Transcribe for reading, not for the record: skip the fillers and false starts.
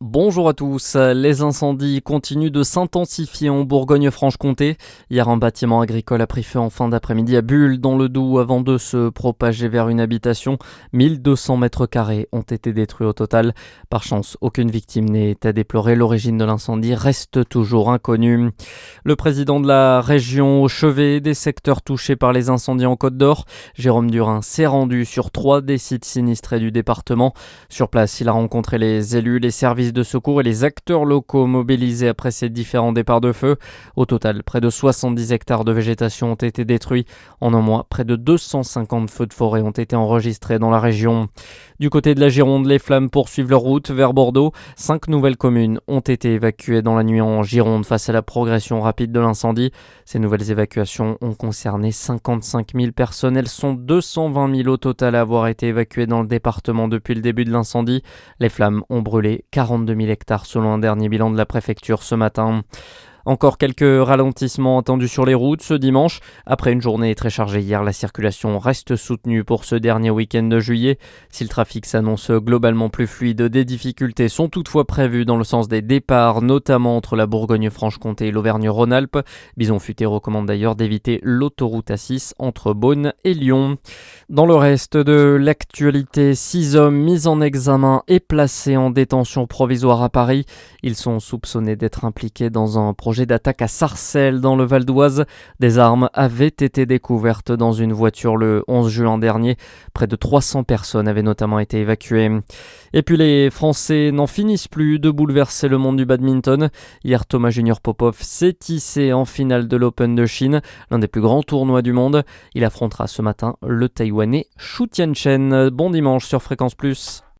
Bonjour à tous, les incendies continuent de s'intensifier en Bourgogne-Franche-Comté. Hier, un bâtiment agricole a pris feu en fin d'après-midi à Bulle, dans le Doubs, avant de se propager vers une habitation. 1200 mètres carrés ont été détruits au total. Par chance, aucune victime n'est à déplorer. L'origine de l'incendie reste toujours inconnue. Le président de la région au chevet des secteurs touchés par les incendies en Côte d'Or, Jérôme Durin, s'est rendu sur 3 des sites sinistrés du département. Sur place, il a rencontré les élus, les services de secours et les acteurs locaux mobilisés après ces différents départs de feu. Au total, près de 70 hectares de végétation ont été détruits. En un mois, près de 250 feux de forêt ont été enregistrés dans la région. Du côté de la Gironde, les flammes poursuivent leur route vers Bordeaux. 5 nouvelles communes ont été évacuées dans la nuit en Gironde face à la progression rapide de l'incendie. Ces nouvelles évacuations ont concerné 55 000 personnes. Elles sont 220 000 au total à avoir été évacuées dans le département depuis le début de l'incendie. Les flammes ont brûlé 42 000 hectares selon un dernier bilan de la préfecture ce matin. Encore quelques ralentissements attendus sur les routes ce dimanche. Après une journée très chargée hier, la circulation reste soutenue pour ce dernier week-end de juillet. Si le trafic s'annonce globalement plus fluide, des difficultés sont toutefois prévues dans le sens des départs, notamment entre la Bourgogne-Franche-Comté et l'Auvergne-Rhône-Alpes. Bison Futé recommande d'ailleurs d'éviter l'autoroute A6 entre Beaune et Lyon. Dans le reste de l'actualité, 6 hommes mis en examen et placés en détention provisoire à Paris. Ils sont soupçonnés d'être impliqués dans un projet d'attaque à Sarcelles dans le Val d'Oise. Des armes avaient été découvertes dans une voiture le 11 juin dernier. Près de 300 personnes avaient notamment été évacuées. Et puis les Français n'en finissent plus de bouleverser le monde du badminton. Hier, Thomas Junior Popov s'est hissé en finale de l'Open de Chine, l'un des plus grands tournois du monde. Il affrontera ce matin le Taïwanais Xu Tianchen. Bon dimanche sur Fréquence Plus.